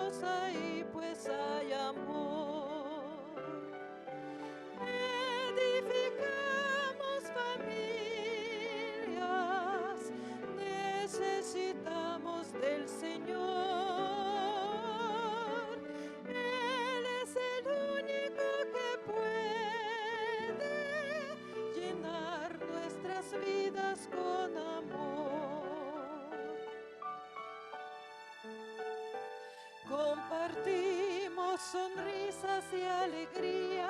Dios ahí pues hay amor. Edificamos familias, necesitamos del Señor. Él es el único que puede llenar nuestras vidas con amor. Compartimos sonrisas y alegría,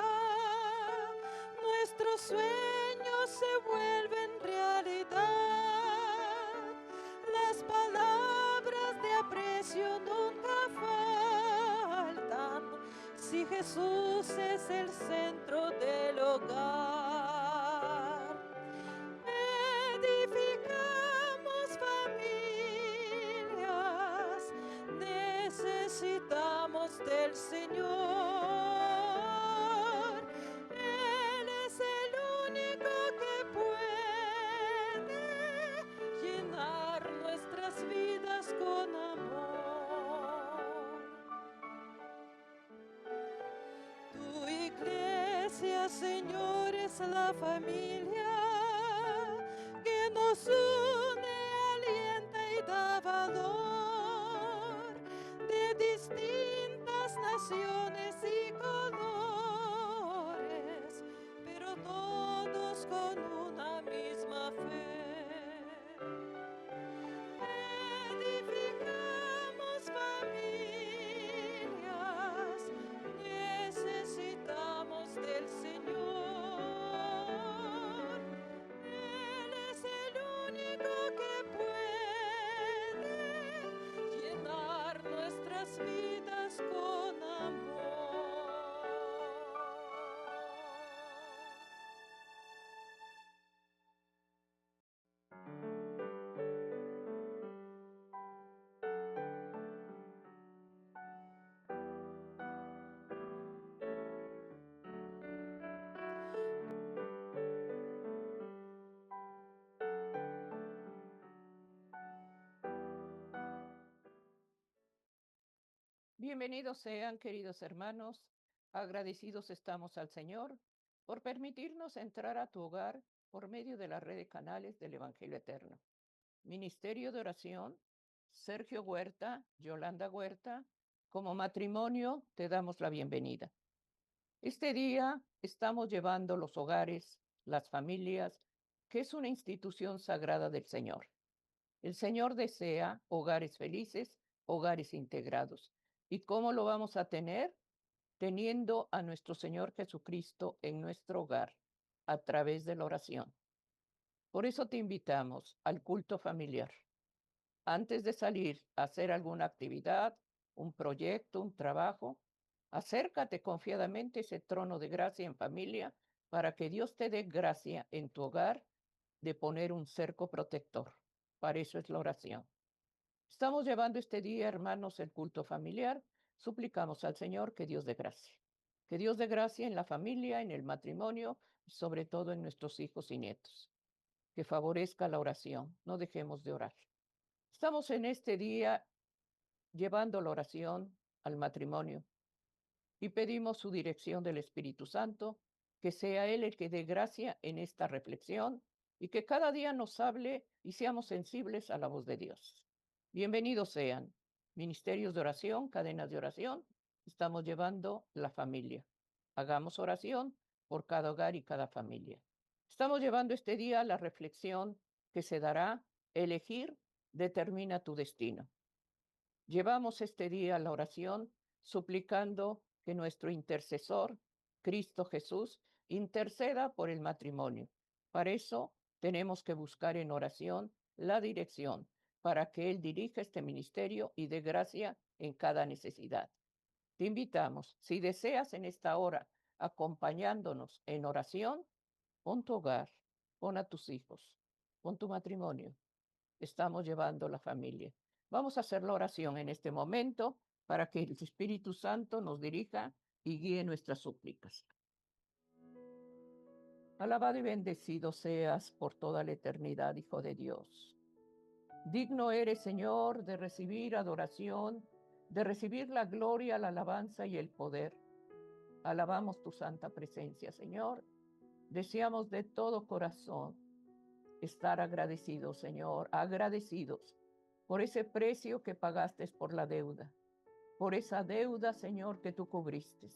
nuestros sueños se vuelven realidad, las palabras de aprecio nunca faltan, si Jesús es el centro del hogar. Edificamos familias, necesitamos del Señor. Él es el único que puede llenar nuestras vidas con amor. Tu iglesia, Señor, es la familia que nos une, alienta y da valor, de distintas naciones y colores, pero todos con una misma fe. Edificamos familias, necesitamos del Señor. Él es el único que puede llenar nuestras vidas con amor. Bienvenidos sean, queridos hermanos. Agradecidos estamos al Señor por permitirnos entrar a tu hogar por medio de la red de canales del Evangelio Eterno. Ministerio de Oración, Sergio Huerta, Yolanda Huerta. Como matrimonio te damos la bienvenida. Este día estamos llevando los hogares, las familias, que es una institución sagrada del Señor. El Señor desea hogares felices, hogares integrados. ¿Y cómo lo vamos a tener? Teniendo a nuestro Señor Jesucristo en nuestro hogar a través de la oración. Por eso te invitamos al culto familiar. Antes de salir a hacer alguna actividad, un proyecto, un trabajo, acércate confiadamente a ese trono de gracia en familia para que Dios te dé gracia en tu hogar de poner un cerco protector. Para eso es la oración. Estamos llevando este día, hermanos, el culto familiar. Suplicamos al Señor que Dios dé gracia. Que Dios dé gracia en la familia, en el matrimonio y sobre todo en nuestros hijos y nietos. Que favorezca la oración. No dejemos de orar. Estamos en este día llevando la oración al matrimonio y pedimos su dirección del Espíritu Santo, que sea Él el que dé gracia en esta reflexión y que cada día nos hable y seamos sensibles a la voz de Dios. Bienvenidos sean. Ministerios de oración, cadenas de oración. Estamos llevando la familia. Hagamos oración por cada hogar y cada familia. Estamos llevando este día la reflexión que se dará, elegir determina tu destino. Llevamos este día la oración suplicando que nuestro intercesor, Cristo Jesús, interceda por el matrimonio. Para eso tenemos que buscar en oración la dirección para que Él dirija este ministerio y dé gracia en cada necesidad. Te invitamos, si deseas en esta hora acompañándonos en oración, pon tu hogar, pon a tus hijos, pon tu matrimonio. Estamos llevando la familia. Vamos a hacer la oración en este momento para que el Espíritu Santo nos dirija y guíe nuestras súplicas. Alabado y bendecido seas por toda la eternidad, Hijo de Dios. Digno eres, Señor, de recibir adoración, de recibir la gloria, la alabanza y el poder. Alabamos tu santa presencia, Señor. Deseamos de todo corazón estar agradecidos, Señor, agradecidos por ese precio que pagaste por la deuda, por esa deuda, Señor, que tú cubriste.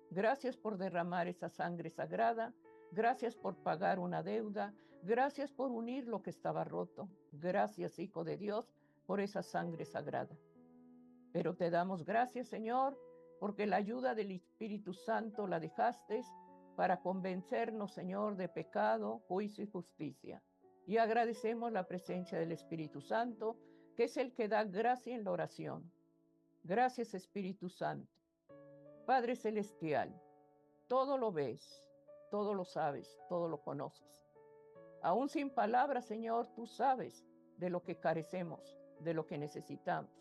Gracias por derramar esa sangre sagrada, gracias por pagar una deuda, gracias por unir lo que estaba roto. Gracias, Hijo de Dios, por esa sangre sagrada. Pero te damos gracias, Señor, porque la ayuda del Espíritu Santo la dejaste para convencernos, Señor, de pecado, juicio y justicia. Y agradecemos la presencia del Espíritu Santo, que es el que da gracia en la oración. Gracias, Espíritu Santo. Padre Celestial, todo lo ves, todo lo sabes, todo lo conoces. Aún sin palabras, Señor, tú sabes de lo que carecemos, de lo que necesitamos.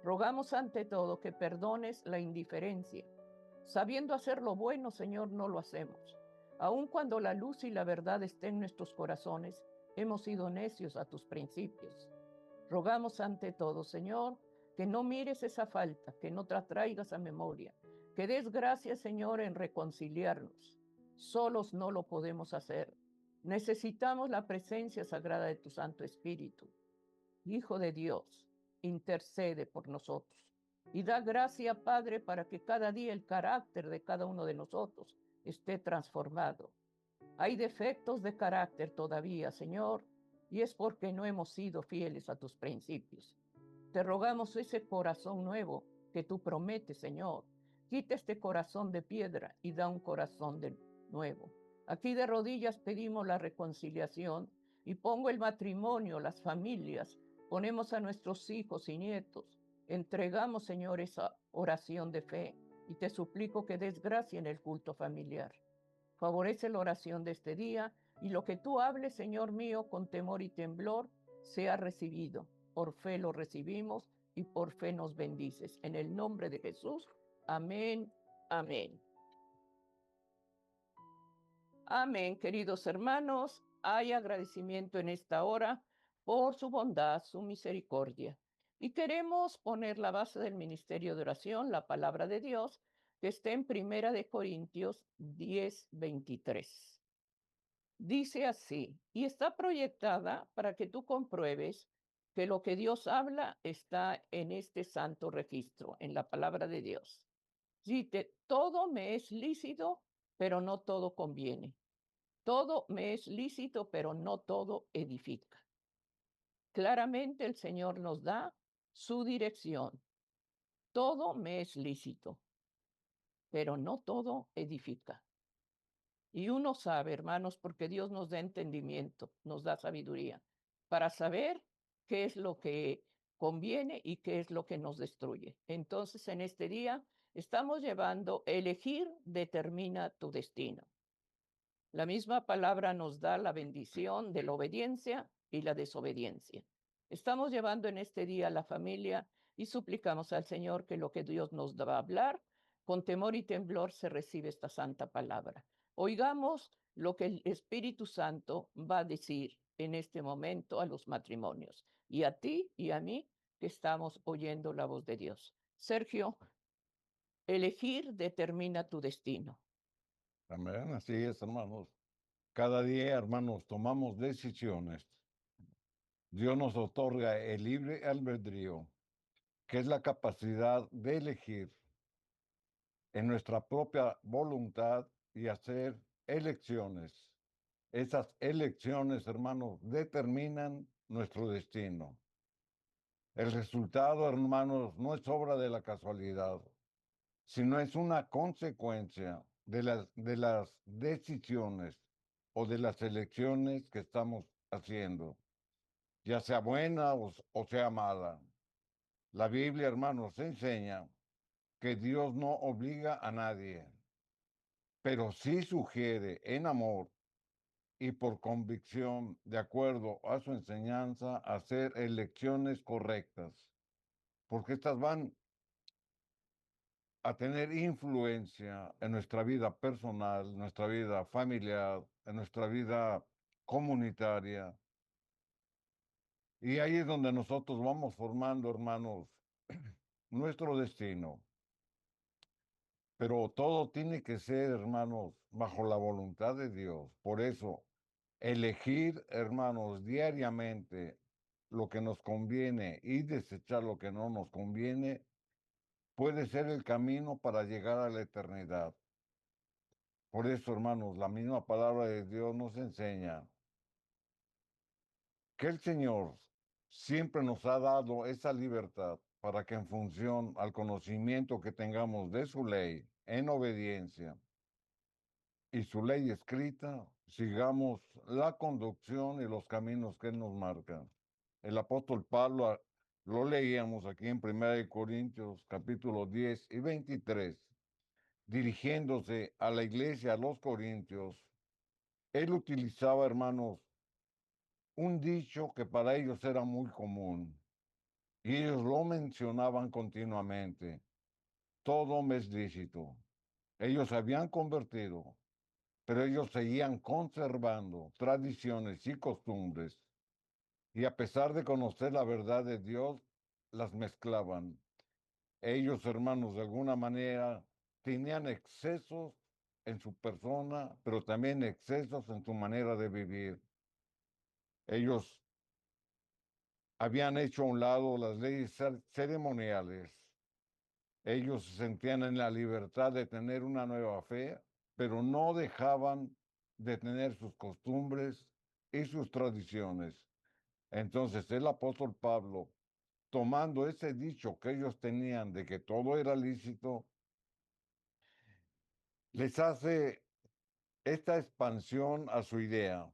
Rogamos ante todo que perdones la indiferencia. Sabiendo hacer lo bueno, Señor, no lo hacemos. Aun cuando la luz y la verdad estén en nuestros corazones, hemos sido necios a tus principios. Rogamos ante todo, Señor, que no mires esa falta, que no te la traigas a memoria, que des gracias, Señor, en reconciliarnos. Solos no lo podemos hacer. Necesitamos la presencia sagrada de tu Santo Espíritu. Hijo de Dios, intercede por nosotros. Y da gracia, Padre, para que cada día el carácter de cada uno de nosotros esté transformado. Hay defectos de carácter todavía, Señor, y es porque no hemos sido fieles a tus principios. Te rogamos ese corazón nuevo que tú prometes, Señor. Quita este corazón de piedra y da un corazón de nuevo. Aquí de rodillas pedimos la reconciliación y pongo el matrimonio, las familias, ponemos a nuestros hijos y nietos. Entregamos, Señor, esa oración de fe y te suplico que des gracia en el culto familiar. Favorece la oración de este día y lo que tú hables, Señor mío, con temor y temblor, sea recibido. Por fe lo recibimos y por fe nos bendices. En el nombre de Jesús. Amén. Amén. Amén, queridos hermanos. Hay agradecimiento en esta hora por su bondad, su misericordia. Y queremos poner la base del ministerio de oración, la palabra de Dios, que está en Primera de Corintios 10:23. Dice así, y está proyectada para que tú compruebes que lo que Dios habla está en este santo registro, en la palabra de Dios. Dice, todo me es lícito, pero no todo conviene. Todo me es lícito, pero no todo edifica. Claramente el Señor nos da su dirección. Todo me es lícito, pero no todo edifica. Y uno sabe, hermanos, porque Dios nos da entendimiento, nos da sabiduría, para saber qué es lo que conviene y qué es lo que nos destruye. Entonces, en este día estamos llevando, elegir determina tu destino. La misma palabra nos da la bendición de la obediencia y la desobediencia. Estamos llevando en este día a la familia y suplicamos al Señor que lo que Dios nos va a hablar, con temor y temblor se recibe esta santa palabra. Oigamos lo que el Espíritu Santo va a decir en este momento a los matrimonios y a ti y a mí que estamos oyendo la voz de Dios. Sergio, elegir determina tu destino. Amén, así es, hermanos. Cada día, hermanos, tomamos decisiones. Dios nos otorga el libre albedrío, que es la capacidad de elegir en nuestra propia voluntad y hacer elecciones. Esas elecciones, hermanos, determinan nuestro destino. El resultado, hermanos, no es obra de la casualidad, sino es una consecuencia de las decisiones o de las elecciones que estamos haciendo, ya sea buena o sea mala. La Biblia, hermanos, enseña que Dios no obliga a nadie, pero sí sugiere en amor y por convicción, de acuerdo a su enseñanza, hacer elecciones correctas, porque estas van a tener influencia en nuestra vida personal, nuestra vida familiar, en nuestra vida comunitaria. Y ahí es donde nosotros vamos formando, hermanos, nuestro destino. Pero todo tiene que ser, hermanos, bajo la voluntad de Dios. Por eso, elegir, hermanos, diariamente lo que nos conviene y desechar lo que no nos conviene puede ser el camino para llegar a la eternidad. Por eso, hermanos, la misma palabra de Dios nos enseña que el Señor siempre nos ha dado esa libertad para que en función al conocimiento que tengamos de su ley, en obediencia, y su ley escrita, sigamos la conducción y los caminos que Él nos marca. El apóstol Pablo, lo leíamos aquí en 1 Corintios capítulo 10 y 23, dirigiéndose a la iglesia, a los corintios, él utilizaba, hermanos, un dicho que para ellos era muy común, y ellos lo mencionaban continuamente: todo me es lícito. Ellos se habían convertido, pero ellos seguían conservando tradiciones y costumbres, y a pesar de conocer la verdad de Dios, las mezclaban. Ellos, hermanos, de alguna manera tenían excesos en su persona, pero también excesos en su manera de vivir. Ellos habían hecho a un lado las leyes ceremoniales. Ellos se sentían en la libertad de tener una nueva fe, pero no dejaban de tener sus costumbres y sus tradiciones. Entonces el apóstol Pablo, tomando ese dicho que ellos tenían de que todo era lícito, les hace esta expansión a su idea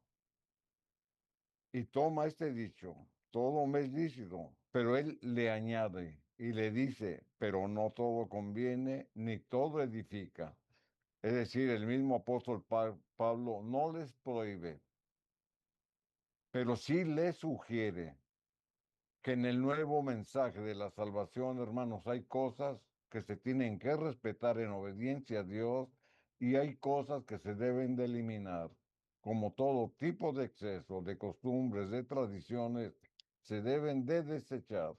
y toma este dicho: todo me es lícito, pero él le añade y le dice: pero no todo conviene ni todo edifica. Es decir, el mismo apóstol Pablo no les prohíbe, pero sí les sugiere que en el nuevo mensaje de la salvación, hermanos, hay cosas que se tienen que respetar en obediencia a Dios y hay cosas que se deben de eliminar. Como todo tipo de exceso, de costumbres, de tradiciones, se deben de desechar.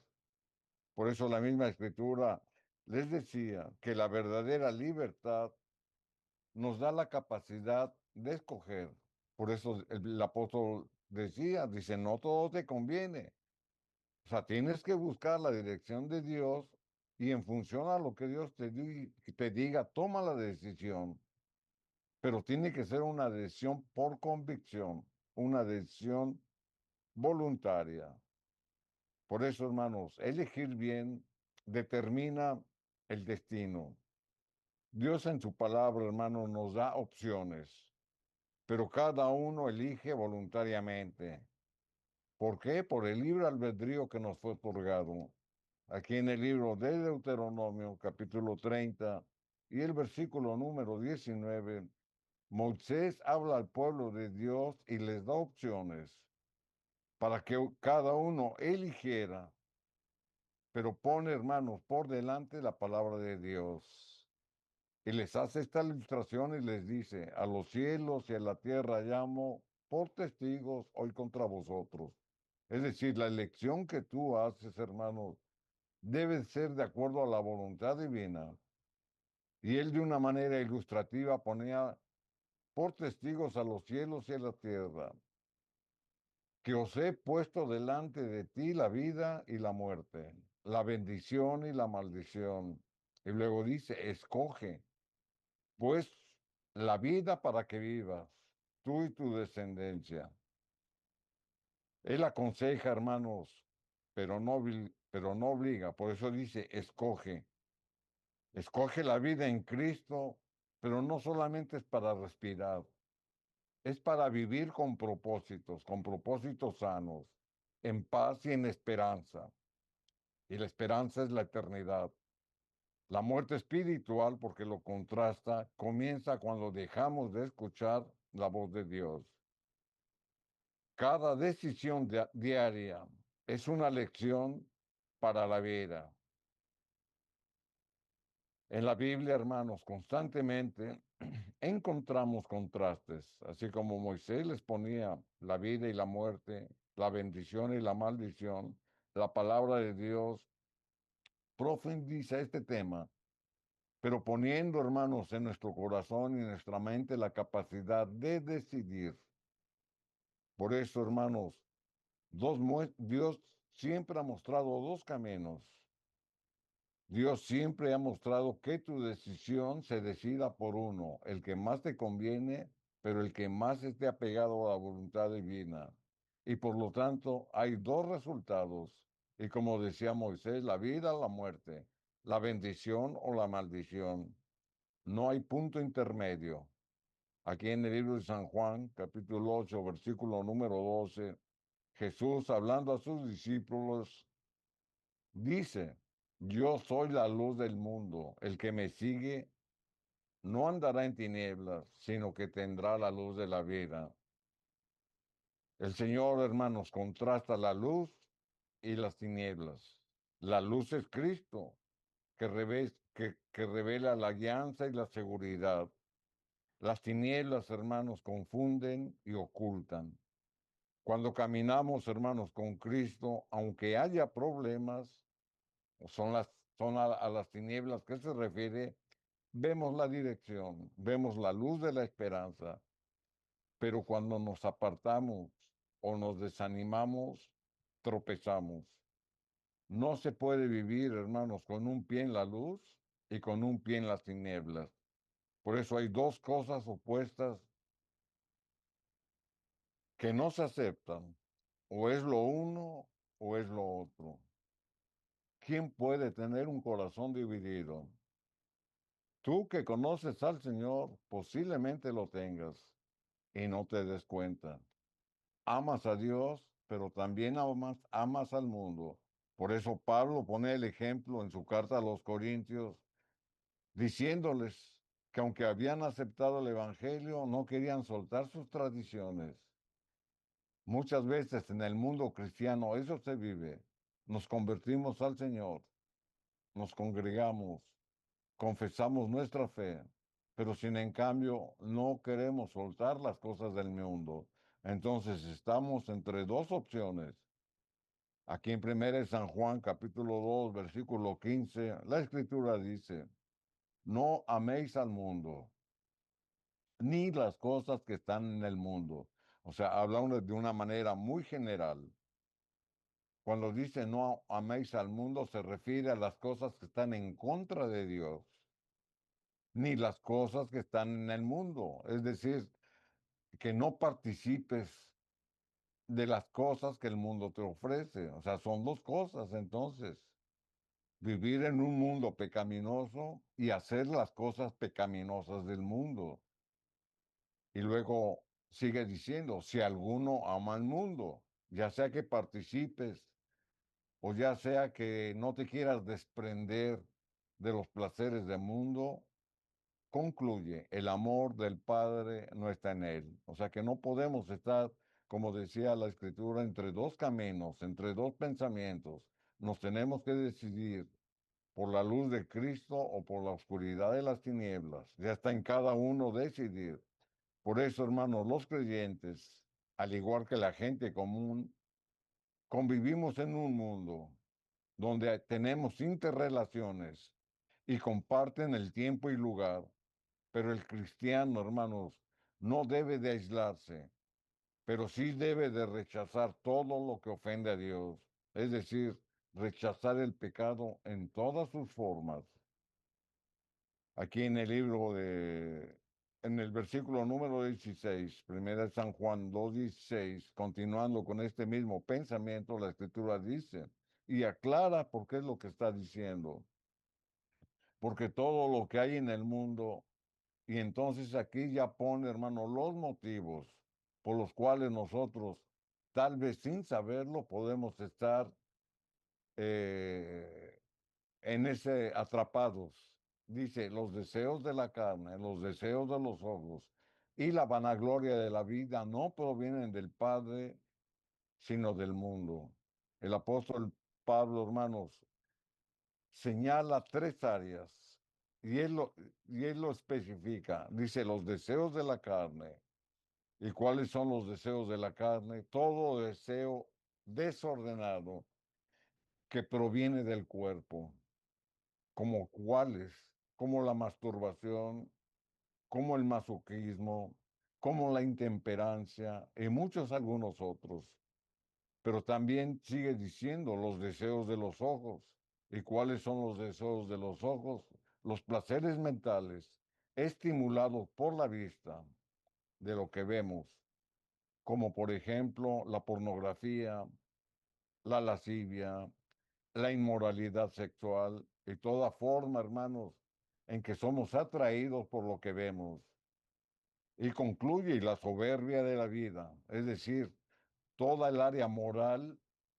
Por eso la misma escritura les decía que la verdadera libertad nos da la capacidad de escoger. Por eso el apóstol decía, dice: no todo te conviene. O sea, tienes que buscar la dirección de Dios y en función a lo que Dios te diga, toma la decisión. Pero tiene que ser una decisión por convicción, una decisión voluntaria. Por eso, hermanos, elegir bien determina el destino. Dios en su palabra, hermano, nos da opciones, pero cada uno elige voluntariamente. ¿Por qué? Por el libre albedrío que nos fue otorgado. Aquí en el libro de Deuteronomio, capítulo 30 y el versículo número 19, Moisés habla al pueblo de Dios y les da opciones para que cada uno eligiera, pero pone, hermanos, por delante la palabra de Dios. Y les hace esta ilustración y les dice: a los cielos y a la tierra llamo por testigos hoy contra vosotros. Es decir, la elección que tú haces, hermanos, debe ser de acuerdo a la voluntad divina. Y él de una manera ilustrativa ponía por testigos a los cielos y a la tierra, que os he puesto delante de ti la vida y la muerte, la bendición y la maldición. Y luego dice: escoge pues la vida para que vivas, tú y tu descendencia. Él aconseja, hermanos, pero no obliga. Por eso dice: escoge. Escoge la vida en Cristo, pero no solamente es para respirar, es para vivir con propósitos sanos, en paz y en esperanza. Y la esperanza es la eternidad. La muerte espiritual, porque lo contrasta, comienza cuando dejamos de escuchar la voz de Dios. Cada decisión diaria es una lección para la vida. En la Biblia, hermanos, constantemente encontramos contrastes, así como Moisés les ponía la vida y la muerte, la bendición y la maldición. La palabra de Dios profundiza este tema, pero poniendo, hermanos, en nuestro corazón y en nuestra mente la capacidad de decidir. Por eso, hermanos, Dios siempre ha mostrado dos caminos. Dios siempre ha mostrado que tu decisión se decida por uno, el que más te conviene, pero el que más esté apegado a la voluntad divina. Y por lo tanto, hay dos resultados. Y como decía Moisés, la vida o la muerte, la bendición o la maldición. No hay punto intermedio. Aquí en el libro de San Juan, capítulo 8, versículo número 12, Jesús, hablando a sus discípulos, dice: yo soy la luz del mundo. El que me sigue no andará en tinieblas, sino que tendrá la luz de la vida. El Señor, hermanos, contrasta la luz y las tinieblas. La luz es Cristo, que revela la guianza y la seguridad. Las tinieblas, hermanos, confunden y ocultan. Cuando caminamos, hermanos, con Cristo, aunque haya problemas, son a las tinieblas que se refiere, vemos la dirección, vemos la luz de la esperanza, pero cuando nos apartamos o nos desanimamos, tropezamos. No se puede vivir, hermanos, con un pie en la luz y con un pie en las tinieblas. Por eso hay dos cosas opuestas que no se aceptan. O es lo uno o es lo otro. ¿Quién puede tener un corazón dividido? Tú que conoces al Señor, posiblemente lo tengas y no te des cuenta. Amas a Dios, pero también amas al mundo. Por eso Pablo pone el ejemplo en su carta a los Corintios, diciéndoles que aunque habían aceptado el Evangelio, no querían soltar sus tradiciones. Muchas veces en el mundo cristiano eso se vive. Nos convertimos al Señor, nos congregamos, confesamos nuestra fe, pero sin en cambio no queremos soltar las cosas del mundo. Entonces estamos entre dos opciones. Aquí en 1 San Juan, capítulo 2, versículo 15, la escritura dice: no améis al mundo, ni las cosas que están en el mundo. O sea, habla de una manera muy general. Cuando dice no améis al mundo, se refiere a las cosas que están en contra de Dios, ni las cosas que están en el mundo. Es decir, que no participes de las cosas que el mundo te ofrece. O sea, son dos cosas entonces. Vivir en un mundo pecaminoso y hacer las cosas pecaminosas del mundo. Y luego sigue diciendo: si alguno ama al mundo, ya sea que participes o ya sea que no te quieras desprender de los placeres del mundo, concluye: el amor del Padre no está en él. O sea que no podemos estar, como decía la Escritura, entre dos caminos, entre dos pensamientos. Nos tenemos que decidir por la luz de Cristo o por la oscuridad de las tinieblas. Ya está en cada uno decidir. Por eso, hermanos, los creyentes, al igual que la gente común, convivimos en un mundo donde tenemos interrelaciones y comparten el tiempo y lugar. Pero el cristiano, hermanos, no debe de aislarse, pero sí debe de rechazar todo lo que ofende a Dios. Es decir, rechazar el pecado en todas sus formas. Aquí en el en el versículo número 16, primera de San Juan 2:16, continuando con este mismo pensamiento, la escritura dice, y aclara por qué es lo que está diciendo. Porque todo lo que hay en el mundo, y entonces aquí ya pone, hermano, los motivos por los cuales nosotros, tal vez sin saberlo, podemos estar eh, en ese atrapados. Dice: los deseos de la carne, los deseos de los ojos y la vanagloria de la vida no provienen del Padre, sino del mundo. El apóstol Pablo, hermanos, señala tres áreas y él lo especifica. Dice: los deseos de la carne. ¿Y cuáles son los deseos de la carne? Todo deseo desordenado que proviene del cuerpo. como cuáles, como la masturbación, como el masoquismo, como la intemperancia y muchos algunos otros. Pero también sigue diciendo los deseos de los ojos. ¿Y cuáles son los deseos de los ojos? Los placeres mentales estimulados por la vista de lo que vemos, como por ejemplo la pornografía, la lascivia, la inmoralidad sexual y toda forma, hermanos, en que somos atraídos por lo que vemos. Y concluye la soberbia de la vida, es decir, toda el área moral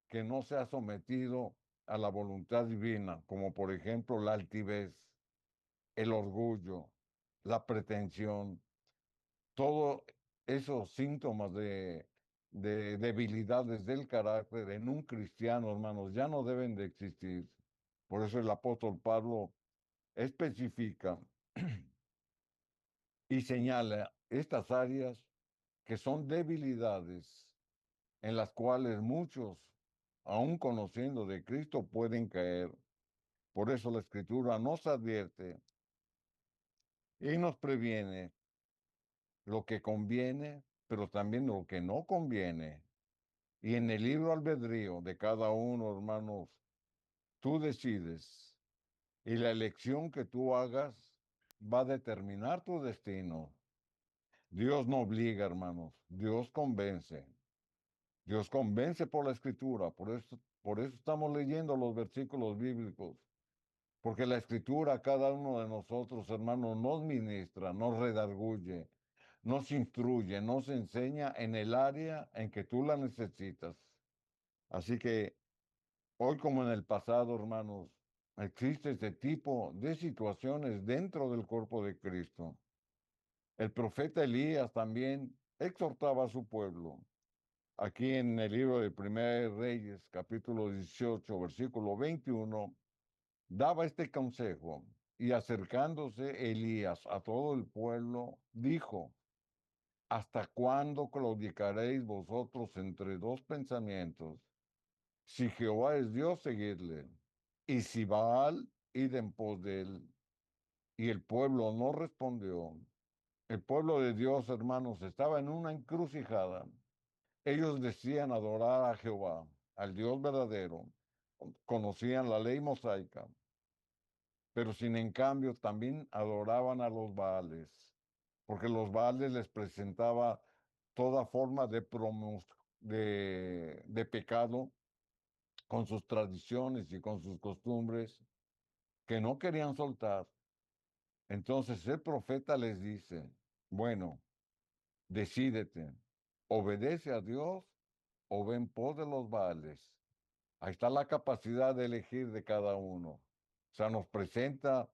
que no se ha sometido a la voluntad divina, como por ejemplo la altivez, el orgullo, la pretensión, todos esos síntomas de debilidades del carácter en un cristiano, hermanos, ya no deben de existir. Por eso el apóstol Pablo especifica y señala estas áreas que son debilidades en las cuales muchos, aun conociendo de Cristo, pueden caer. Por eso la Escritura nos advierte y nos previene lo que conviene, pero también lo que no conviene. Y en el libro albedrío de cada uno, hermanos, tú decides. Y la elección que tú hagas va a determinar tu destino. Dios no obliga, hermanos. Dios convence. Dios convence por la escritura. Por eso estamos leyendo los versículos bíblicos. Porque la escritura a cada uno de nosotros, hermanos, nos ministra, nos redarguye, nos instruye, nos enseña en el área en que tú la necesitas. Así que hoy como en el pasado, hermanos, existe este tipo de situaciones dentro del cuerpo de Cristo. El profeta Elías también exhortaba a su pueblo. Aquí en el libro de Primera Reyes, capítulo 18, versículo 21, daba este consejo. Y acercándose Elías a todo el pueblo, dijo: ¿hasta cuándo claudicaréis vosotros entre dos pensamientos? Si Jehová es Dios, seguidle. Y si Baal, id en pos de él. Y el pueblo no respondió. El pueblo de Dios, hermanos, estaba en una encrucijada. Ellos decían adorar a Jehová, al Dios verdadero. Conocían la ley mosaica, pero sin en cambio también adoraban a los Baales, porque los Baales les presentaba toda forma de pecado con sus tradiciones y con sus costumbres que no querían soltar. Entonces el profeta les dice: bueno, decídete, obedece a Dios o ven en pos de los Baales. Ahí está la capacidad de elegir de cada uno. O sea, nos presenta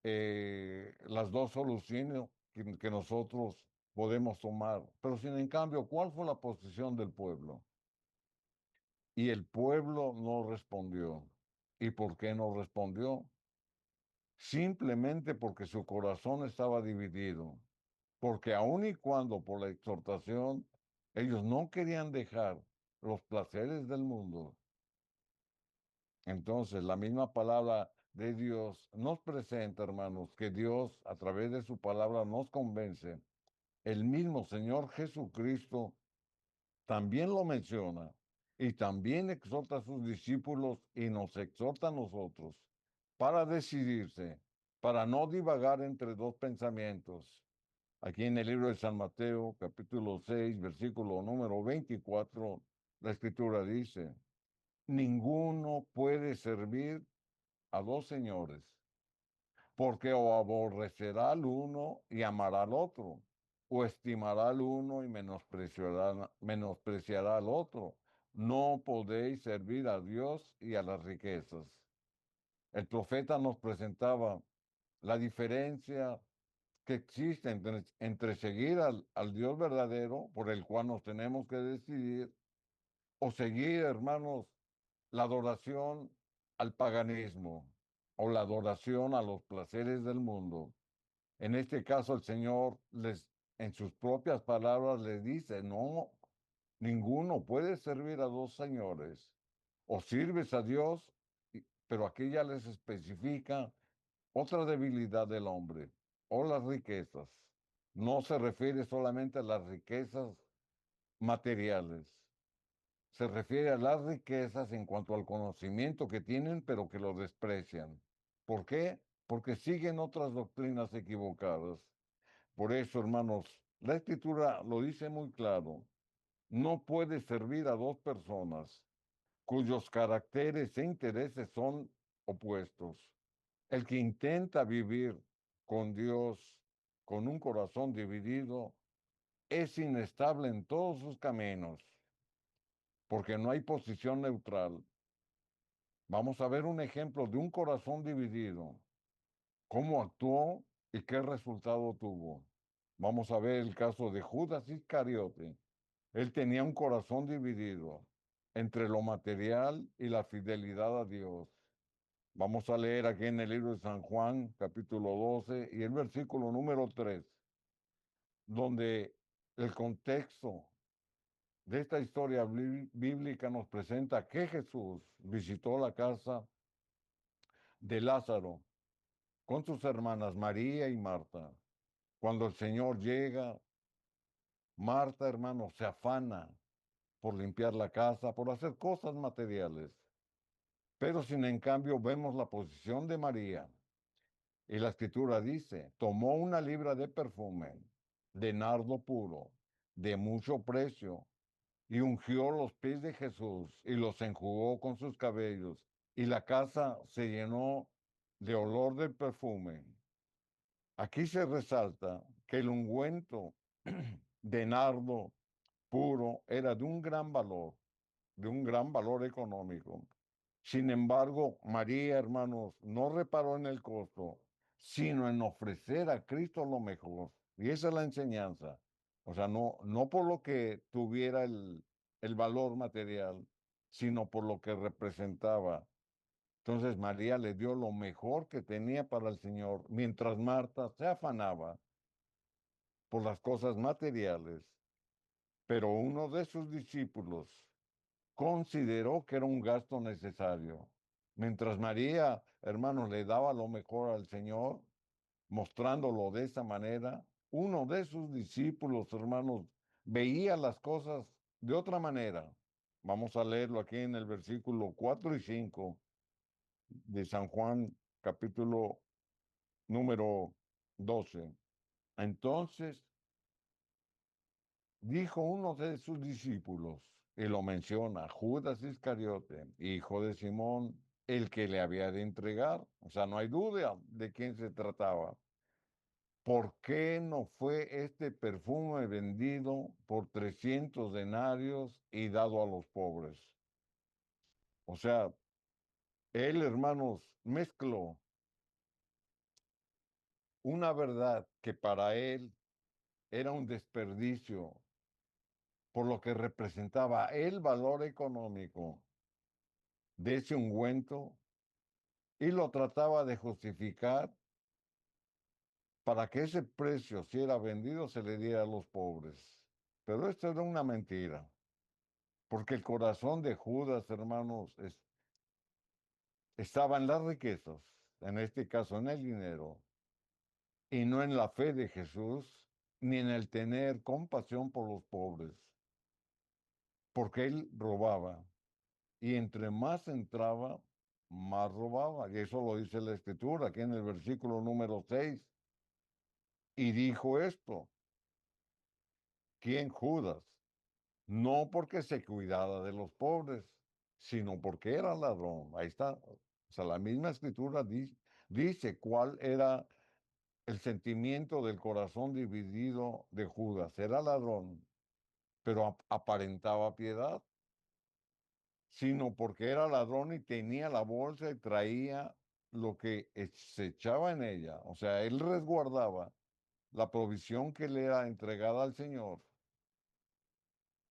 las dos soluciones que nosotros podemos tomar. Pero sin en cambio, ¿cuál fue la posición del pueblo? Y el pueblo no respondió. ¿Y por qué no respondió? Simplemente porque su corazón estaba dividido. Porque aun y cuando por la exhortación ellos no querían dejar los placeres del mundo, entonces la misma palabra de Dios nos presenta, hermanos, que Dios a través de su palabra nos convence. El mismo Señor Jesucristo también lo menciona y también exhorta a sus discípulos y nos exhorta a nosotros para decidirse, para no divagar entre dos pensamientos. Aquí en el libro de San Mateo, capítulo 6, versículo número 24, la escritura dice: ninguno puede servir a dos señores, porque o aborrecerá al uno y amará al otro, o estimará al uno y menospreciará al otro. No podéis servir a Dios y a las riquezas. El profeta nos presentaba la diferencia que existe entre seguir al Dios verdadero, por el cual nos tenemos que decidir, o seguir, hermanos, la adoración al paganismo o la adoración a los placeres del mundo. En este caso, el Señor en sus propias palabras les dice: no, ninguno puede servir a dos señores. O sirves a Dios pero aquí ya les especifica otra debilidad del hombre, o las riquezas. No se refiere solamente a las riquezas materiales, se refiere a las riquezas en cuanto al conocimiento que tienen, pero que lo desprecian. ¿Por qué? Porque siguen otras doctrinas equivocadas. Por eso, hermanos, la Escritura lo dice muy claro. No puede servir a dos personas cuyos caracteres e intereses son opuestos. El que intenta vivir con Dios con un corazón dividido es inestable en todos sus caminos, porque no hay posición neutral. Vamos a ver un ejemplo de un corazón dividido, cómo actuó y qué resultado tuvo. Vamos a ver el caso de Judas Iscariote. Él tenía un corazón dividido entre lo material y la fidelidad a Dios. Vamos a leer aquí en el libro de San Juan, capítulo 12, y el versículo número 3, donde el contexto de esta historia bíblica nos presenta que Jesús visitó la casa de Lázaro con sus hermanas María y Marta. Cuando el Señor llega, Marta, hermano, se afana por limpiar la casa, por hacer cosas materiales. Pero sin en cambio vemos la posición de María. Y la escritura dice, tomó una libra de perfume, de nardo puro, de mucho precio, y ungió los pies de Jesús y los enjugó con sus cabellos. Y la casa se llenó de olor del perfume. Aquí se resalta que el ungüento de nardo puro era de un gran valor económico. Sin embargo, María, hermanos, no reparó en el costo, sino en ofrecer a Cristo lo mejor. Y esa es la enseñanza. O sea, no por lo que tuviera el valor material, sino por lo que representaba. Entonces María le dio lo mejor que tenía para el Señor, mientras Marta se afanaba por las cosas materiales. Pero uno de sus discípulos consideró que era un gasto necesario. Mientras María, hermanos, le daba lo mejor al Señor, mostrándolo de esa manera, uno de sus discípulos, hermanos, veía las cosas de otra manera. Vamos a leerlo aquí en el versículo 4 y 5 de San Juan, capítulo número 12. Entonces dijo uno de sus discípulos, y lo menciona, Judas Iscariote, hijo de Simón, el que le había de entregar. O sea, no hay duda de quién se trataba. ¿Por qué no fue este perfume vendido por 300 denarios y dado a los pobres? O sea, él, hermanos, mezcló una verdad que para él era un desperdicio por lo que representaba el valor económico de ese ungüento, y lo trataba de justificar para que ese precio, si era vendido, se le diera a los pobres. Pero esto era una mentira, porque el corazón de Judas, hermanos, estaba en las riquezas, en este caso en el dinero, y no en la fe de Jesús, ni en el tener compasión por los pobres, porque él robaba, y entre más entraba, más robaba. Y eso lo dice la Escritura, aquí en el versículo número 6. Y dijo esto, ¿quién? Judas. No porque se cuidara de los pobres, sino porque era ladrón. Ahí está. O sea, la misma Escritura dice cuál era el sentimiento del corazón dividido de Judas. Era ladrón, pero aparentaba piedad, sino porque era ladrón y tenía la bolsa y traía lo que se echaba en ella. O sea, él resguardaba la provisión que le era entregada al Señor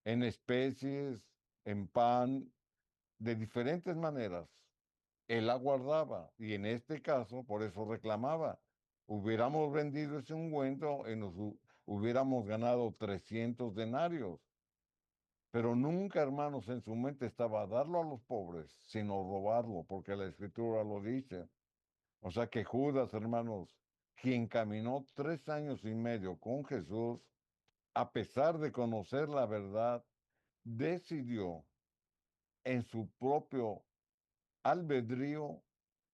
en especies, en pan, de diferentes maneras. Él la guardaba y en este caso, por eso reclamaba. Hubiéramos vendido ese ungüento y nos hubiéramos ganado 300 denarios. Pero nunca, hermanos, en su mente estaba darlo a los pobres, sino robarlo, porque la Escritura lo dice. O sea que Judas, hermanos, quien caminó 3 años y medio con Jesús, a pesar de conocer la verdad, decidió en su propio albedrío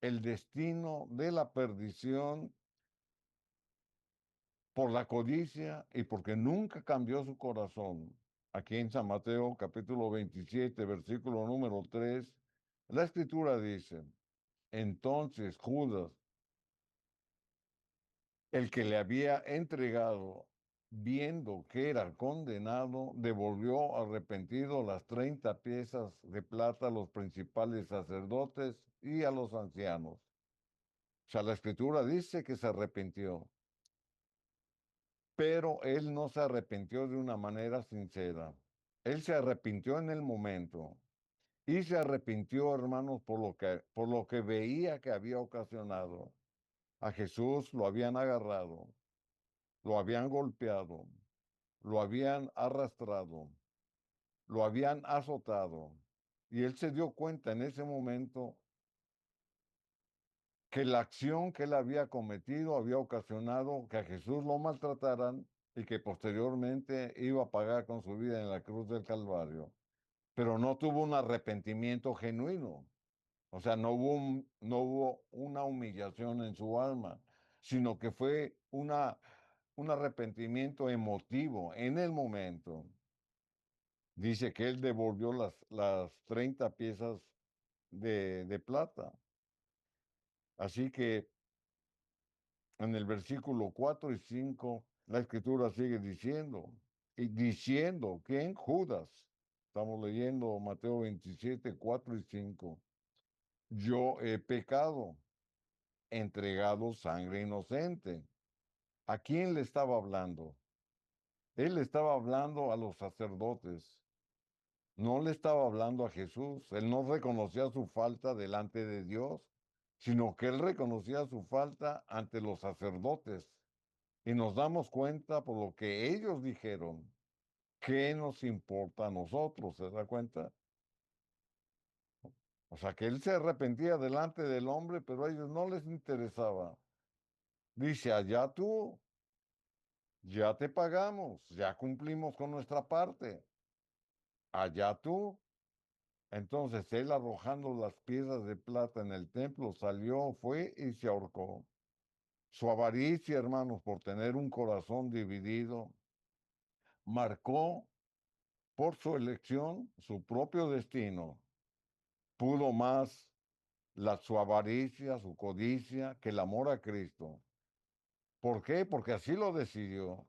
el destino de la perdición por la codicia y porque nunca cambió su corazón. Aquí en San Mateo capítulo 27, versículo número 3, la Escritura dice, entonces Judas, el que le había entregado, viendo que era condenado, devolvió arrepentido las 30 piezas de plata a los principales sacerdotes y a los ancianos. O sea, la Escritura dice que se arrepintió, pero él no se arrepintió de una manera sincera. Él se arrepintió en el momento y se arrepintió, hermanos, por lo que veía que había ocasionado. A Jesús lo habían agarrado, lo habían golpeado, lo habían arrastrado, lo habían azotado. Y él se dio cuenta en ese momento que la acción que él había cometido había ocasionado que a Jesús lo maltrataran y que posteriormente iba a pagar con su vida en la cruz del Calvario. Pero no tuvo un arrepentimiento genuino. O sea, no hubo una humillación en su alma, sino que fue un arrepentimiento emotivo en el momento. Dice que él devolvió las 30 piezas de plata. Así que en el versículo 4 y 5, la Escritura sigue diciendo, y diciendo que en Judas, estamos leyendo Mateo 27, 4 y 5, yo he pecado, entregado sangre inocente. ¿A quién le estaba hablando? Él le estaba hablando a los sacerdotes, no le estaba hablando a Jesús. Él no reconocía su falta delante de Dios, sino que él reconocía su falta ante los sacerdotes. Y nos damos cuenta por lo que ellos dijeron. ¿Qué nos importa a nosotros? ¿Se da cuenta? O sea, que él se arrepentía delante del hombre, pero a ellos no les interesaba. Dice, allá tú, ya te pagamos, ya cumplimos con nuestra parte. Allá tú. Entonces él, arrojando las piezas de plata en el templo, salió, fue y se ahorcó. Su avaricia, hermanos, por tener un corazón dividido, marcó por su elección su propio destino. Pudo más su avaricia, su codicia, que el amor a Cristo. ¿Por qué? Porque así lo decidió.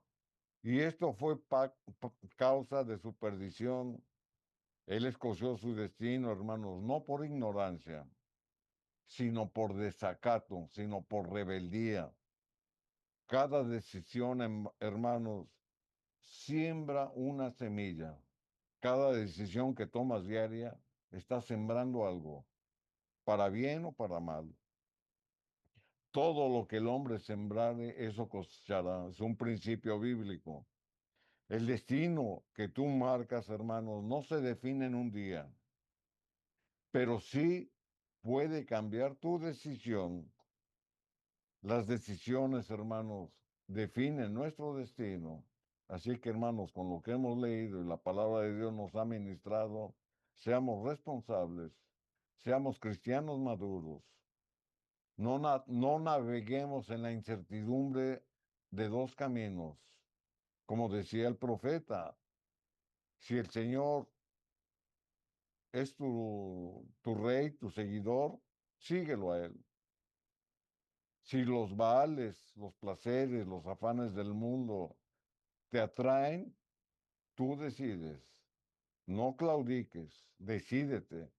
Y esto fue causa de su perdición. Él escogió su destino, hermanos, no por ignorancia, sino por desacato, sino por rebeldía. Cada decisión, hermanos, siembra una semilla. Cada decisión que tomas diaria está sembrando algo, para bien o para mal. Todo lo que el hombre sembrare, eso cosechará. Es un principio bíblico. El destino que tú marcas, hermanos, no se define en un día, pero sí puede cambiar tu decisión. Las decisiones, hermanos, definen nuestro destino. Así que, hermanos, con lo que hemos leído y la palabra de Dios nos ha ministrado, seamos responsables, seamos cristianos maduros. No naveguemos en la incertidumbre de dos caminos. Como decía el profeta, si el Señor es tu rey, tu seguidor, síguelo a él. Si los baales, los placeres, los afanes del mundo te atraen, tú decides. No claudiques, decídete.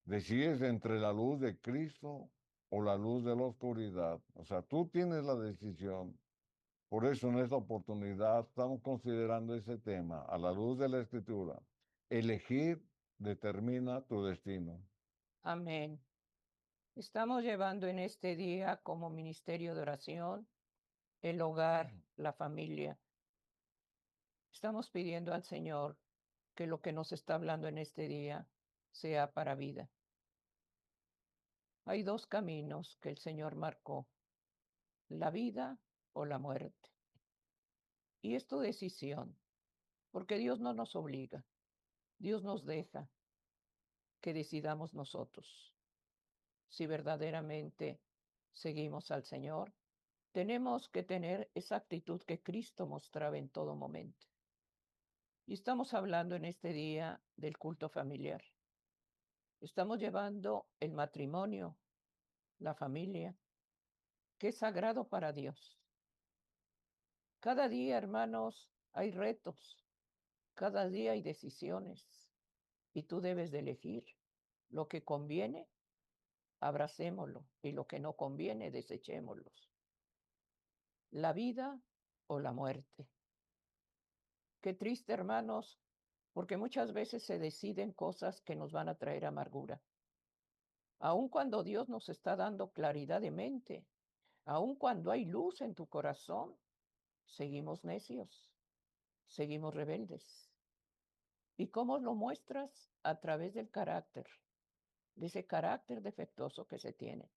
Decides entre la luz de Cristo o la luz de la oscuridad. O sea, tú tienes la decisión. Por eso en esta oportunidad estamos considerando ese tema a la luz de la Escritura. Elegir determina tu destino. Amén. Estamos llevando en este día como ministerio de oración el hogar, la familia. Estamos pidiendo al Señor que lo que nos está hablando en este día sea para vida. Hay dos caminos que el Señor marcó, la vida o la muerte. Y es tu decisión, porque Dios no nos obliga, Dios nos deja que decidamos nosotros. Si verdaderamente seguimos al Señor, tenemos que tener esa actitud que Cristo mostraba en todo momento. Y estamos hablando en este día del culto familiar. Estamos llevando el matrimonio, la familia, que es sagrado para Dios. Cada día, hermanos, hay retos, cada día hay decisiones y tú debes de elegir. Lo que conviene, abracémoslo, y lo que no conviene, desechémoslo. La vida o la muerte. Qué triste, hermanos, porque muchas veces se deciden cosas que nos van a traer amargura. Aun cuando Dios nos está dando claridad de mente, aun cuando hay luz en tu corazón, seguimos necios, seguimos rebeldes. ¿Y cómo lo muestras? A través del carácter, de ese carácter defectuoso que se tiene.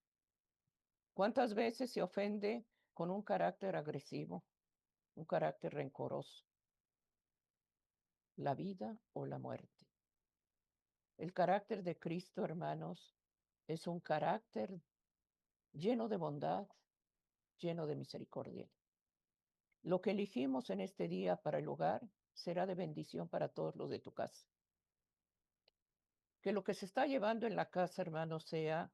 ¿Cuántas veces se ofende con un carácter agresivo, un carácter rencoroso? La vida o la muerte. El carácter de Cristo, hermanos, es un carácter lleno de bondad, lleno de misericordia. Lo que elegimos en este día para el hogar será de bendición para todos los de tu casa. Que lo que se está llevando en la casa, hermanos, sea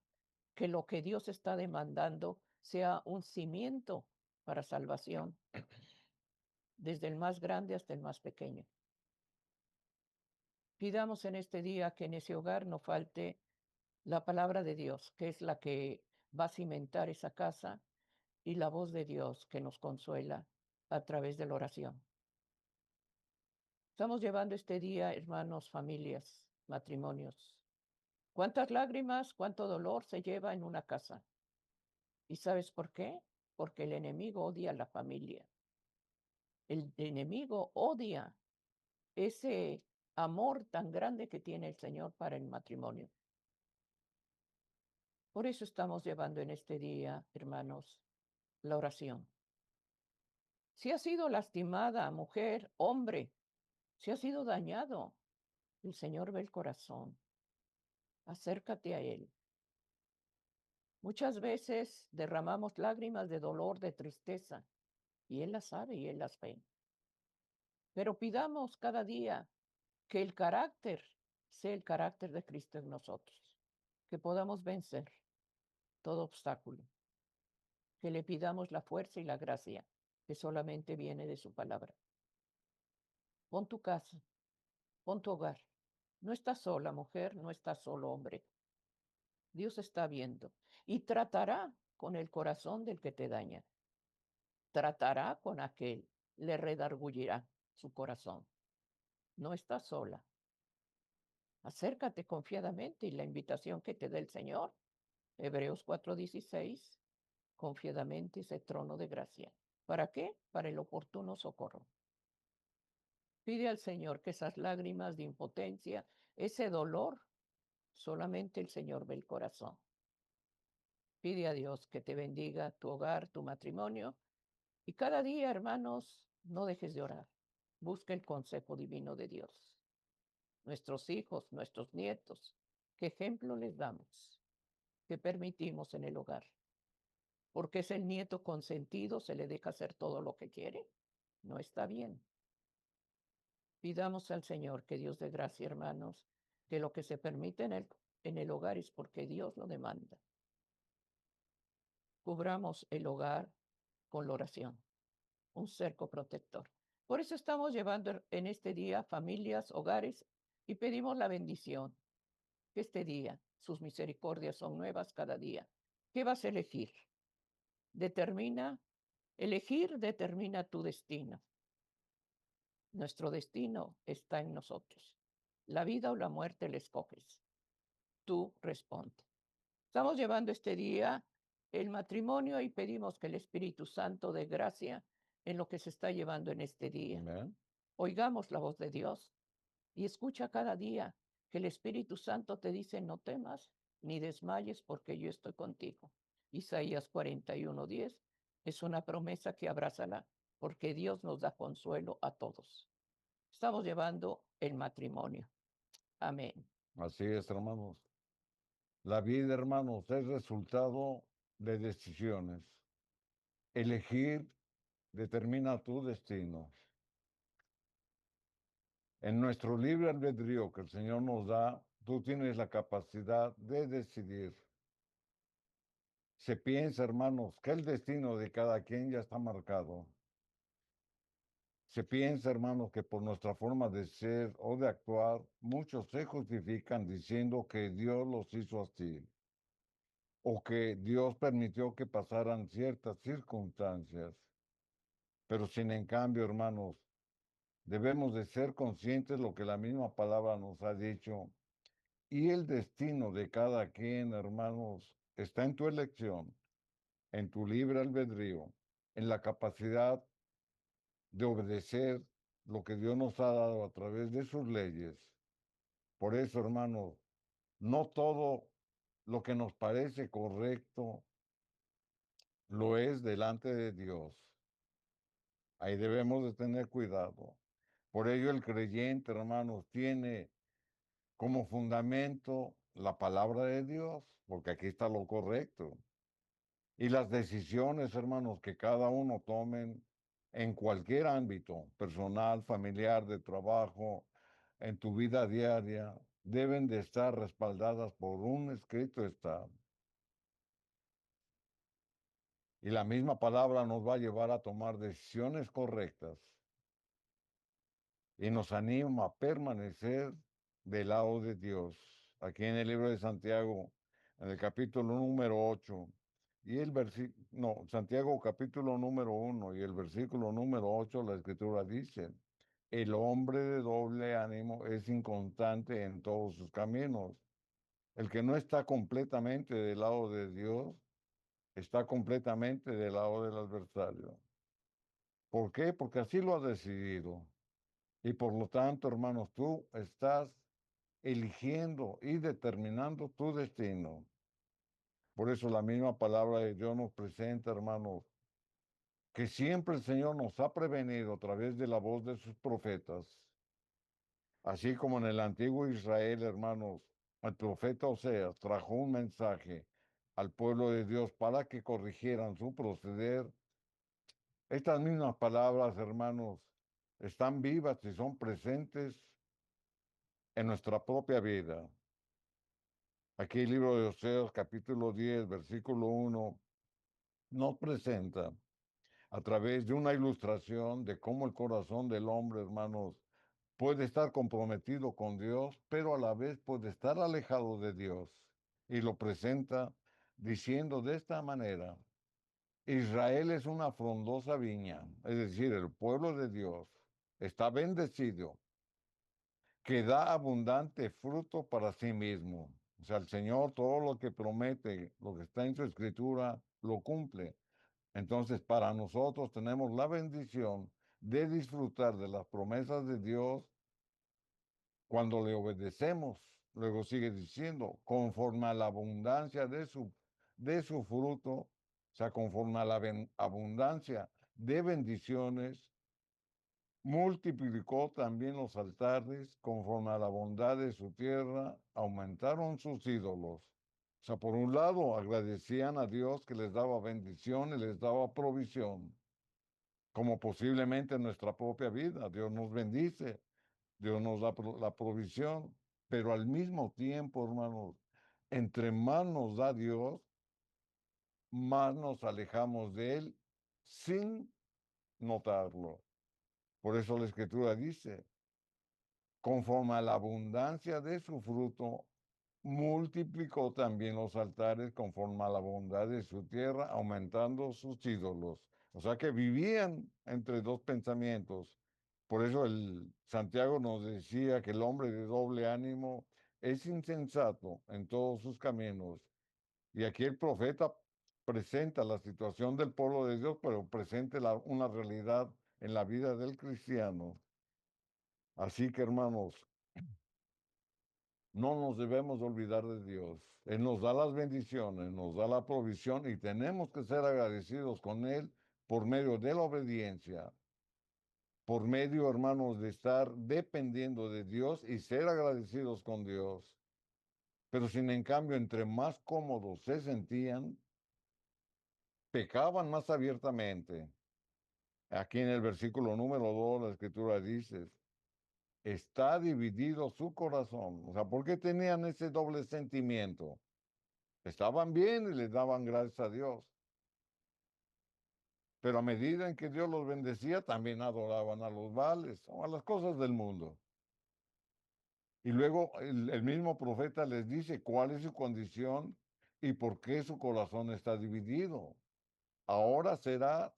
que lo que Dios está demandando sea un cimiento para salvación, desde el más grande hasta el más pequeño. Pidamos en este día que en ese hogar no falte la palabra de Dios, que es la que va a cimentar esa casa, y la voz de Dios que nos consuela a través de la oración. Estamos llevando este día, hermanos, familias, matrimonios. ¿Cuántas lágrimas, cuánto dolor se lleva en una casa? ¿Y sabes por qué? Porque el enemigo odia a la familia. El enemigo odia ese amor tan grande que tiene el Señor para el matrimonio. Por eso estamos llevando en este día, hermanos, la oración. Si has sido lastimada, mujer, hombre, si has sido dañado, el Señor ve el corazón. Acércate a Él. Muchas veces derramamos lágrimas de dolor, de tristeza, y Él las sabe y Él las ve. Pero pidamos cada día que el carácter sea el carácter de Cristo en nosotros, que podamos vencer todo obstáculo, que le pidamos la fuerza y la gracia que solamente viene de su palabra. Pon tu casa, pon tu hogar. No estás sola, mujer, no estás solo, hombre. Dios está viendo y tratará con el corazón del que te daña. Tratará con aquel, le redarguirá su corazón. No estás sola. Acércate confiadamente y la invitación que te da el Señor. Hebreos 4:16, confiadamente ese trono de gracia. ¿Para qué? Para el oportuno socorro. Pide al Señor que esas lágrimas de impotencia, ese dolor, solamente el Señor ve el corazón. Pide a Dios que te bendiga tu hogar, tu matrimonio. Y cada día, hermanos, no dejes de orar. Busca el consejo divino de Dios. Nuestros hijos, nuestros nietos, ¿qué ejemplo les damos? ¿Qué permitimos en el hogar? Porque es el nieto consentido, se le deja hacer todo lo que quiere. No está bien. Pidamos al Señor que Dios dé gracia, hermanos, que lo que se permite en el hogar es porque Dios lo demanda. Cubramos el hogar con la oración, un cerco protector. Por eso estamos llevando en este día familias, hogares, y pedimos la bendición. Que este día sus misericordias son nuevas cada día. ¿Qué vas a elegir? Elegir determina tu destino. Nuestro destino está en nosotros. La vida o la muerte le escoges. Tú responde. Estamos llevando este día el matrimonio y pedimos que el Espíritu Santo dé gracia en lo que se está llevando en este día. Amén. Oigamos la voz de Dios y escucha cada día que el Espíritu Santo te dice: no temas ni desmayes, porque yo estoy contigo. Isaías 41:10 es una promesa que abrázala, porque Dios nos da consuelo a todos. Estamos llevando el matrimonio. Amén. Así es, hermanos. La vida, hermanos, es resultado de decisiones. Elegir determina tu destino. En nuestro libre albedrío que el Señor nos da, tú tienes la capacidad de decidir. Se piensa, hermanos, que el destino de cada quien ya está marcado. Se piensa, hermanos, que por nuestra forma de ser o de actuar, muchos se justifican diciendo que Dios los hizo así, o que Dios permitió que pasaran ciertas circunstancias. Pero sin en cambio, hermanos, debemos de ser conscientes de lo que la misma palabra nos ha dicho. Y el destino de cada quien, hermanos, está en tu elección, en tu libre albedrío, en la capacidad de obedecer lo que Dios nos ha dado a través de sus leyes. Por eso, hermanos, no todo lo que nos parece correcto lo es delante de Dios. Ahí debemos de tener cuidado. Por ello el creyente, hermanos, tiene como fundamento la palabra de Dios, porque aquí está lo correcto. Y las decisiones, hermanos, que cada uno tomen en cualquier ámbito, personal, familiar, de trabajo, en tu vida diaria, deben de estar respaldadas por un escrito está. Y la misma palabra nos va a llevar a tomar decisiones correctas y nos anima a permanecer del lado de Dios. Aquí en el libro de Santiago, en el capítulo número 8, y el versículo, no, Santiago capítulo número 1 y el versículo número 8, la escritura dice: el hombre de doble ánimo es inconstante en todos sus caminos. El que no está completamente del lado de Dios, está completamente del lado del adversario. ¿Por qué? Porque así lo ha decidido. Y por lo tanto, hermanos, tú estás eligiendo y determinando tu destino. Por eso la misma palabra de Dios nos presenta, hermanos, que siempre el Señor nos ha prevenido a través de la voz de sus profetas. Así como en el antiguo Israel, hermanos, el profeta Oseas trajo un mensaje al pueblo de Dios para que corrigieran su proceder. Estas mismas palabras, hermanos, están vivas y son presentes en nuestra propia vida. Aquí el libro de Oseas, capítulo 10, versículo 1, nos presenta a través de una ilustración de cómo el corazón del hombre, hermanos, puede estar comprometido con Dios, pero a la vez puede estar alejado de Dios. Y lo presenta diciendo de esta manera: Israel es una frondosa viña, es decir, el pueblo de Dios está bendecido, que da abundante fruto para sí mismo. O sea, el Señor todo lo que promete, lo que está en su escritura, lo cumple. Entonces, para nosotros tenemos la bendición de disfrutar de las promesas de Dios cuando le obedecemos. Luego sigue diciendo, conforme a la abundancia de su fruto, o sea, conforme a la abundancia de bendiciones, multiplicó también los altares, conforme a la bondad de su tierra, aumentaron sus ídolos. O sea, por un lado, agradecían a Dios que les daba bendición y les daba provisión, como posiblemente en nuestra propia vida. Dios nos bendice, Dios nos da la provisión, pero al mismo tiempo, hermanos, entre más nos da Dios, más nos alejamos de Él sin notarlo. Por eso la Escritura dice, conforme a la abundancia de su fruto, multiplicó también los altares conforme a la bondad de su tierra, aumentando sus ídolos. O sea que vivían entre dos pensamientos. Por eso el Santiago nos decía que el hombre de doble ánimo es insensato en todos sus caminos. Y aquí el profeta presenta la situación del pueblo de Dios, pero presenta una realidad en la vida del cristiano. Así que, hermanos, No nos debemos olvidar de Dios. Él nos da las bendiciones, nos da la provisión y tenemos que ser agradecidos con Él por medio de la obediencia, por medio, hermanos, de estar dependiendo de Dios y ser agradecidos con Dios. Pero sin en cambio, entre más cómodos se sentían, pecaban más abiertamente. Aquí en el versículo número 2, la escritura dice, está dividido su corazón. O sea, ¿por qué tenían ese doble sentimiento? Estaban bien y les daban gracias a Dios. Pero a medida en que Dios los bendecía, también adoraban a los Baales o a las cosas del mundo. Y luego el mismo profeta les dice cuál es su condición y por qué su corazón está dividido. Ahora será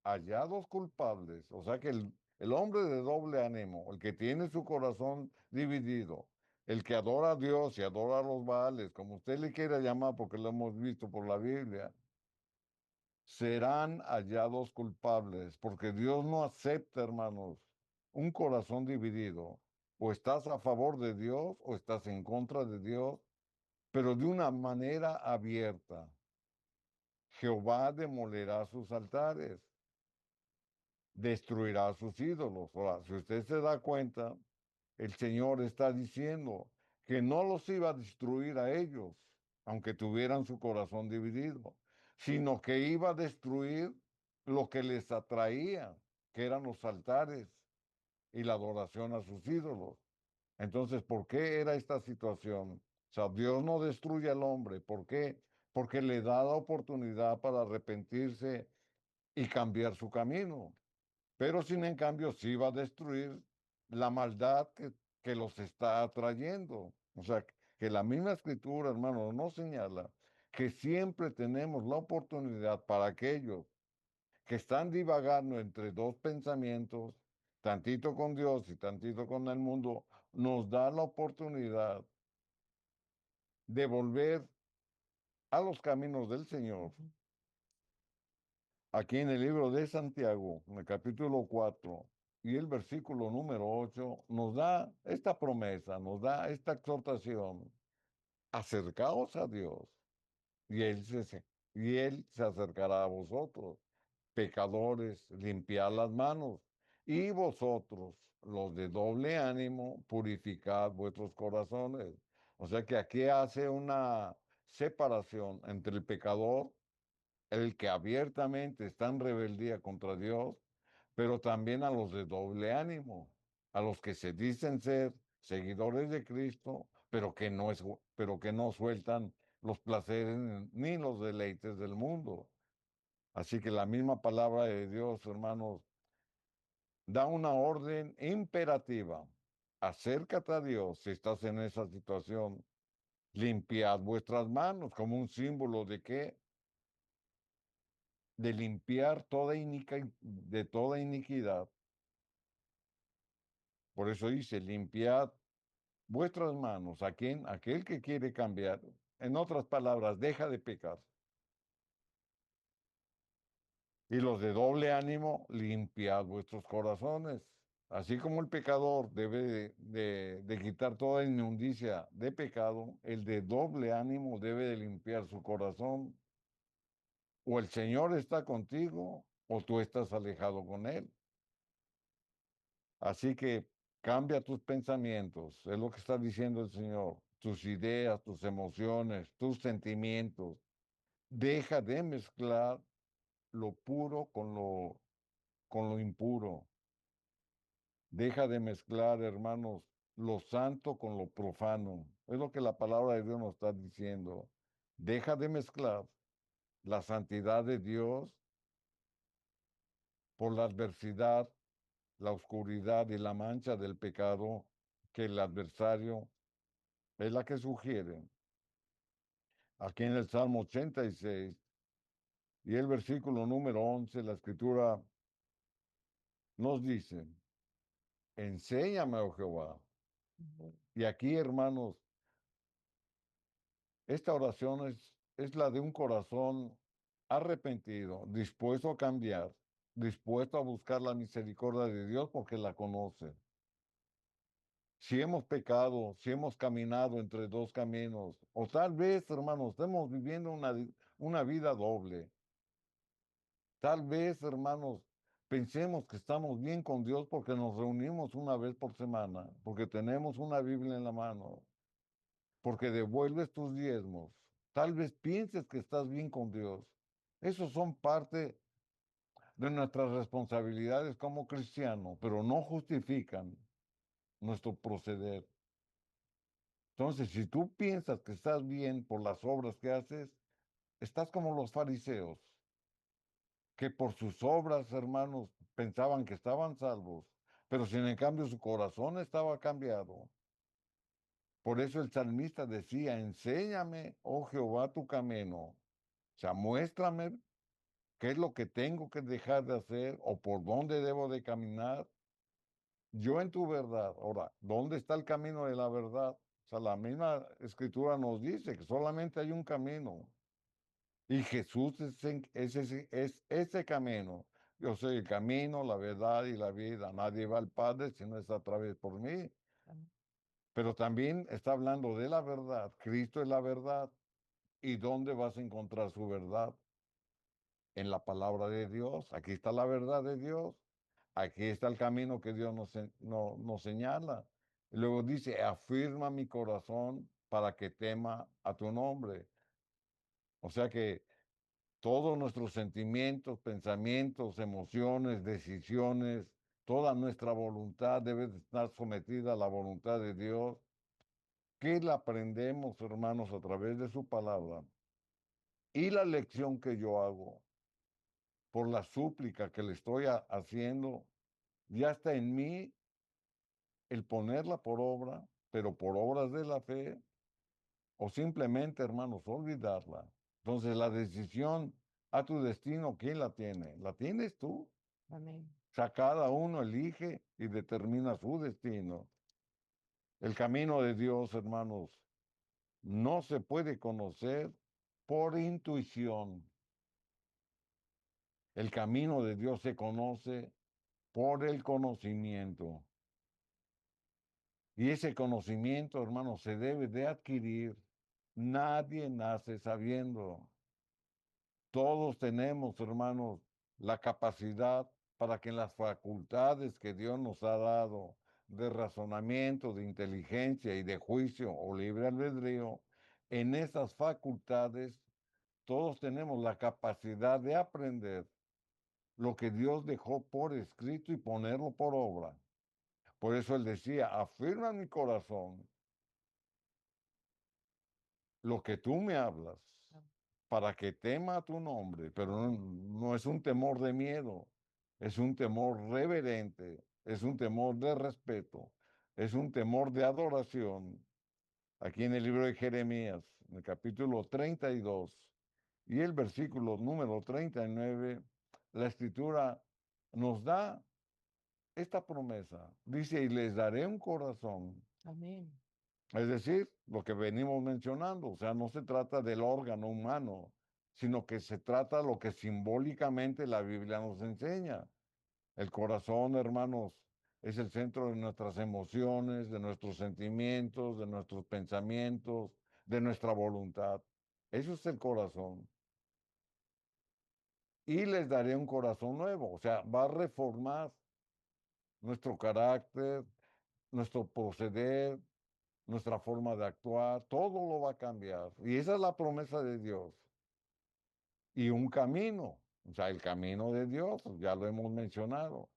hallados culpables. O sea que el hombre de doble ánimo, el que tiene su corazón dividido, el que adora a Dios y adora a los Baales, como usted le quiera llamar, porque lo hemos visto por la Biblia, serán hallados culpables, porque Dios no acepta, hermanos, un corazón dividido. O estás a favor de Dios o estás en contra de Dios, pero de una manera abierta. Jehová demolerá sus altares, destruirá sus ídolos. Ahora, si usted se da cuenta, el Señor está diciendo que no los iba a destruir a ellos, aunque tuvieran su corazón dividido, sino que iba a destruir lo que les atraía, que eran los altares y la adoración a sus ídolos. Entonces, ¿por qué era esta situación? O sea, Dios no destruye al hombre. ¿Por qué? Porque le da la oportunidad para arrepentirse y cambiar su camino. Pero sin en cambio sí va a destruir la maldad que los está atrayendo. O sea, que la misma escritura, hermano, nos señala que siempre tenemos la oportunidad para aquellos que están divagando entre dos pensamientos, tantito con Dios y tantito con el mundo, nos da la oportunidad de volver a los caminos del Señor. Aquí en el libro de Santiago, en el capítulo 4 y el versículo número 8, nos da esta promesa, nos da esta exhortación. Acercaos a Dios y Él se acercará a vosotros. Pecadores, limpiad las manos. Y vosotros, los de doble ánimo, purificad vuestros corazones. O sea que aquí hace una separación entre el pecador, el que abiertamente está en rebeldía contra Dios, pero también a los de doble ánimo, a los que se dicen ser seguidores de Cristo, pero que no sueltan los placeres ni los deleites del mundo. Así que la misma palabra de Dios, hermanos, da una orden imperativa. Acércate a Dios si estás en esa situación. Limpiad vuestras manos como un símbolo de qué? De limpiar de toda iniquidad. Por eso dice, limpiad vuestras manos. ¿A quién? Aquel que quiere cambiar. En otras palabras, deja de pecar. Y los de doble ánimo, limpiad vuestros corazones. Así como el pecador debe de quitar toda inmundicia de pecado, el de doble ánimo debe de limpiar su corazón. O el Señor está contigo o tú estás alejado con Él. Así que cambia tus pensamientos, es lo que está diciendo el Señor, tus ideas, tus emociones, tus sentimientos. Deja de mezclar lo puro con lo impuro. Deja de mezclar, hermanos, lo santo con lo profano. Es lo que la palabra de Dios nos está diciendo. Deja de mezclar la santidad de Dios por la adversidad, la oscuridad y la mancha del pecado que el adversario es la que sugiere. Aquí en el Salmo 86 y el versículo número 11, la escritura nos dice, enséñame, oh Jehová. Y aquí, hermanos, esta oración es la de un corazón arrepentido, dispuesto a cambiar, dispuesto a buscar la misericordia de Dios porque la conoce. si hemos pecado, si hemos caminado entre dos caminos, o tal vez, hermanos, estemos viviendo una vida doble. Tal vez, hermanos, pensemos que estamos bien con Dios porque nos reunimos una vez por semana, porque tenemos una Biblia en la mano, porque devuelves tus diezmos. Tal vez pienses que estás bien con Dios. Esos son parte de nuestras responsabilidades como cristianos, pero no justifican nuestro proceder. Entonces, si tú piensas que estás bien por las obras que haces, estás como los fariseos, que por sus obras, hermanos, pensaban que estaban salvos, pero sin en cambio su corazón estaba cambiado. Por eso el salmista decía, enséñame, oh Jehová, tu camino. O sea, muéstrame qué es lo que tengo que dejar de hacer o por dónde debo de caminar. Yo en tu verdad. Ahora, ¿dónde está el camino de la verdad? O sea, la misma escritura nos dice que solamente hay un camino. Y Jesús es ese camino. Yo soy el camino, la verdad y la vida. Nadie va al Padre si no es a través por mí. Amén. Pero también está hablando de la verdad. Cristo es la verdad. ¿Y dónde vas a encontrar su verdad? En la palabra de Dios. Aquí está la verdad de Dios. Aquí está el camino que Dios nos señala. Y luego dice, afirma mi corazón para que tema a tu nombre. O sea que todos nuestros sentimientos, pensamientos, emociones, decisiones, toda nuestra voluntad debe de estar sometida a la voluntad de Dios, que la aprendemos, hermanos, a través de su palabra. Y la lección que yo hago por la súplica que le estoy haciendo, ya está en mí el ponerla por obra, pero por obras de la fe, o simplemente, hermanos, olvidarla. Entonces, la decisión a tu destino, ¿quién la tiene? ¿La tienes tú? Amén. O sea, cada uno elige y determina su destino. El camino de Dios, hermanos, no se puede conocer por intuición. El camino de Dios se conoce por el conocimiento. Y ese conocimiento, hermanos, se debe de adquirir. Nadie nace sabiendo. Todos tenemos, hermanos, la capacidad para que en las facultades que Dios nos ha dado de razonamiento, de inteligencia y de juicio o libre albedrío, en esas facultades todos tenemos la capacidad de aprender lo que Dios dejó por escrito y ponerlo por obra. Por eso él decía, afirma en mi corazón lo que tú me hablas, para que tema tu nombre, pero no es un temor de miedo, es un temor reverente, es un temor de respeto, es un temor de adoración. Aquí en el libro de Jeremías, en el capítulo 32 y el versículo número 39, la escritura nos da esta promesa. Dice, y les daré un corazón. Amén. Es decir, lo que venimos mencionando, o sea, no se trata del órgano humano, sino que se trata lo que simbólicamente la Biblia nos enseña. El corazón, hermanos, es el centro de nuestras emociones, de nuestros sentimientos, de nuestros pensamientos, de nuestra voluntad. Eso es el corazón. Y les daré un corazón nuevo, o sea, va a reformar nuestro carácter, nuestro proceder, nuestra forma de actuar, todo lo va a cambiar. Y esa es la promesa de Dios. Y un camino, o sea, el camino de Dios, ya lo hemos mencionado.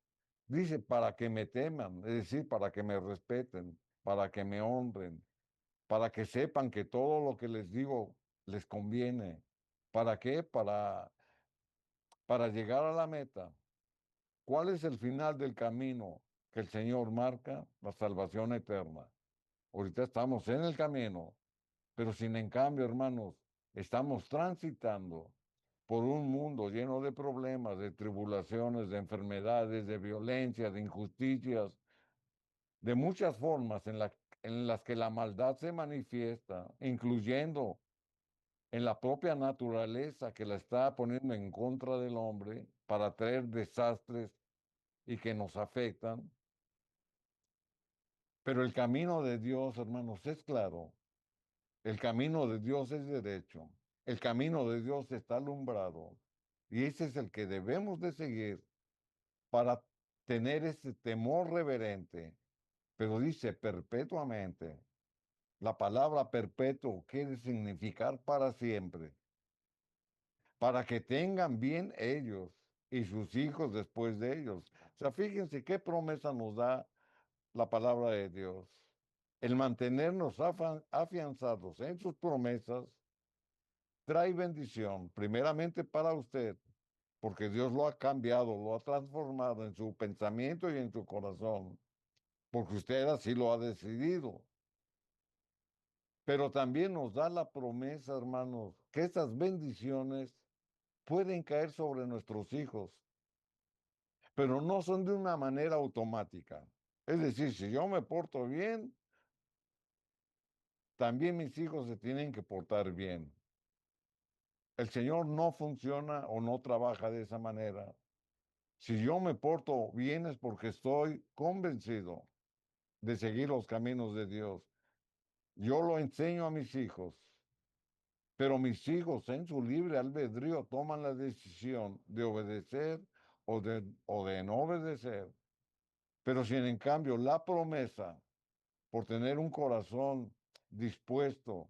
Dice, para que me teman, es decir, para que me respeten, para que me honren, para que sepan que todo lo que les digo les conviene. ¿Para qué? Para llegar a la meta. ¿Cuál es el final del camino que el Señor marca? La salvación eterna. Ahorita estamos en el camino, pero sin en cambio, hermanos, estamos transitando por un mundo lleno de problemas, de tribulaciones, de enfermedades, de violencia, de injusticias, de muchas formas en las que la maldad se manifiesta, incluyendo en la propia naturaleza que la está poniendo en contra del hombre para traer desastres y que nos afectan. Pero el camino de Dios, hermanos, es claro. El camino de Dios es derecho. El camino de Dios está alumbrado. Y ese es el que debemos de seguir para tener ese temor reverente. Pero dice perpetuamente. La palabra perpetuo quiere significar para siempre. Para que tengan bien ellos y sus hijos después de ellos. O sea, fíjense qué promesa nos da la palabra de Dios. El mantenernos afianzados en sus promesas trae bendición, primeramente para usted, porque Dios lo ha cambiado, lo ha transformado en su pensamiento y en su corazón, porque usted así lo ha decidido. Pero también nos da la promesa, hermanos, que esas bendiciones pueden caer sobre nuestros hijos, pero no son de una manera automática. Es decir, si yo me porto bien, también mis hijos se tienen que portar bien. El Señor no funciona o no trabaja de esa manera. Si yo me porto bien es porque estoy convencido de seguir los caminos de Dios. Yo lo enseño a mis hijos, pero mis hijos en su libre albedrío toman la decisión de obedecer o de no obedecer. Pero si en cambio la promesa por tener un corazón dispuesto,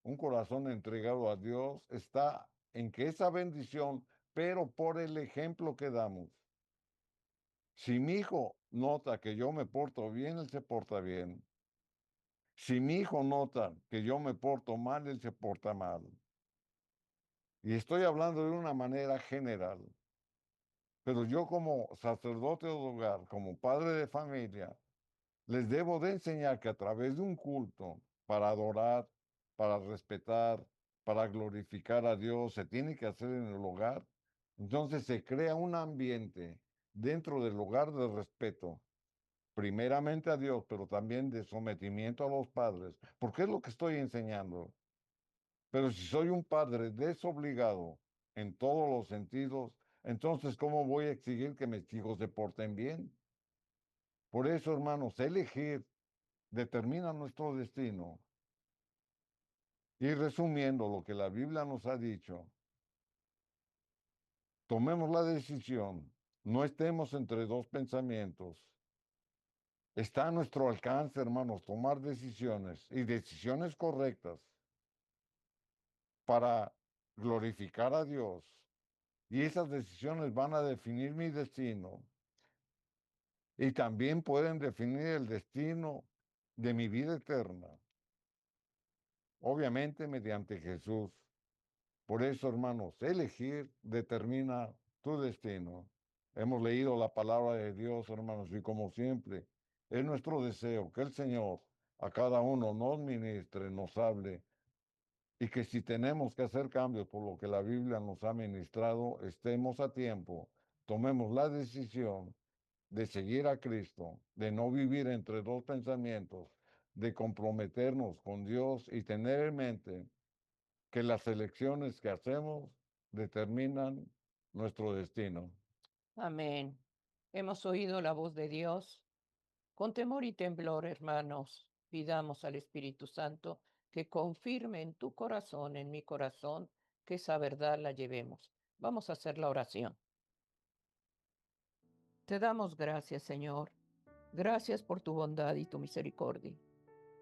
un corazón entregado a Dios, está en que esa bendición, pero por el ejemplo que damos. Si mi hijo nota que yo me porto bien, él se porta bien. Si mi hijo nota que yo me porto mal, él se porta mal. Y estoy hablando de una manera general. Pero yo como sacerdote de hogar, como padre de familia, les debo de enseñar que a través de un culto, para adorar, para respetar, para glorificar a Dios, se tiene que hacer en el hogar. Entonces se crea un ambiente dentro del hogar de respeto, primeramente a Dios, pero también de sometimiento a los padres, porque es lo que estoy enseñando. Pero si soy un padre desobligado en todos los sentidos, entonces ¿cómo voy a exigir que mis hijos se porten bien? Por eso, hermanos, elegir determina nuestro destino. Y resumiendo lo que la Biblia nos ha dicho, tomemos la decisión, no estemos entre dos pensamientos. Está a nuestro alcance, hermanos, tomar decisiones y decisiones correctas para glorificar a Dios. Y esas decisiones van a definir mi destino. Y también pueden definir el destino de mi vida eterna. Obviamente mediante Jesús. Por eso, hermanos, elegir determina tu destino. Hemos leído la palabra de Dios, hermanos, y como siempre, es nuestro deseo que el Señor a cada uno nos ministre, nos hable, y que si tenemos que hacer cambios por lo que la Biblia nos ha ministrado, estemos a tiempo, tomemos la decisión de seguir a Cristo, de no vivir entre dos pensamientos, de comprometernos con Dios y tener en mente que las elecciones que hacemos determinan nuestro destino. Amén. Hemos oído la voz de Dios. Con temor y temblor, hermanos, pidamos al Espíritu Santo que confirme en tu corazón, en mi corazón, que esa verdad la llevemos. Vamos a hacer la oración. Te damos gracias, Señor. Gracias por tu bondad y tu misericordia.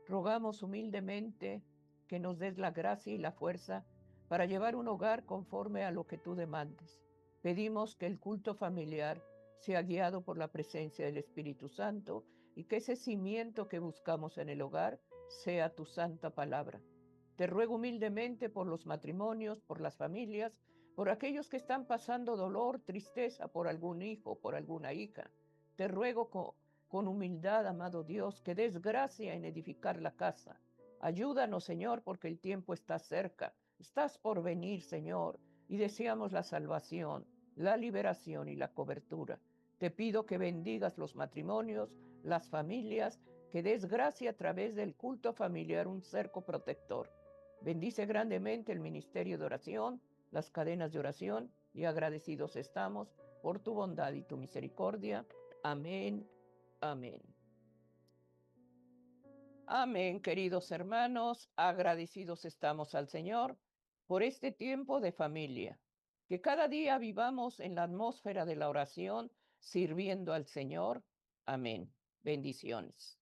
Rogamos humildemente que nos des la gracia y la fuerza para llevar un hogar conforme a lo que tú demandes. Pedimos que el culto familiar sea guiado por la presencia del Espíritu Santo y que ese cimiento que buscamos en el hogar sea tu santa palabra. Te ruego humildemente por los matrimonios, por las familias, por aquellos que están pasando dolor, tristeza por algún hijo, por alguna hija. Te ruego con humildad, amado Dios, que des gracia en edificar la casa. Ayúdanos, Señor, porque el tiempo está cerca. Estás por venir, Señor, y deseamos la salvación, la liberación y la cobertura. Te pido que bendigas los matrimonios, las familias, que des gracia a través del culto familiar, un cerco protector. Bendice grandemente el ministerio de oración, las cadenas de oración, y agradecidos estamos por tu bondad y tu misericordia. Amén. Amén. Amén, queridos hermanos, agradecidos estamos al Señor por este tiempo de familia. Que cada día vivamos en la atmósfera de la oración, sirviendo al Señor. Amén. Bendiciones.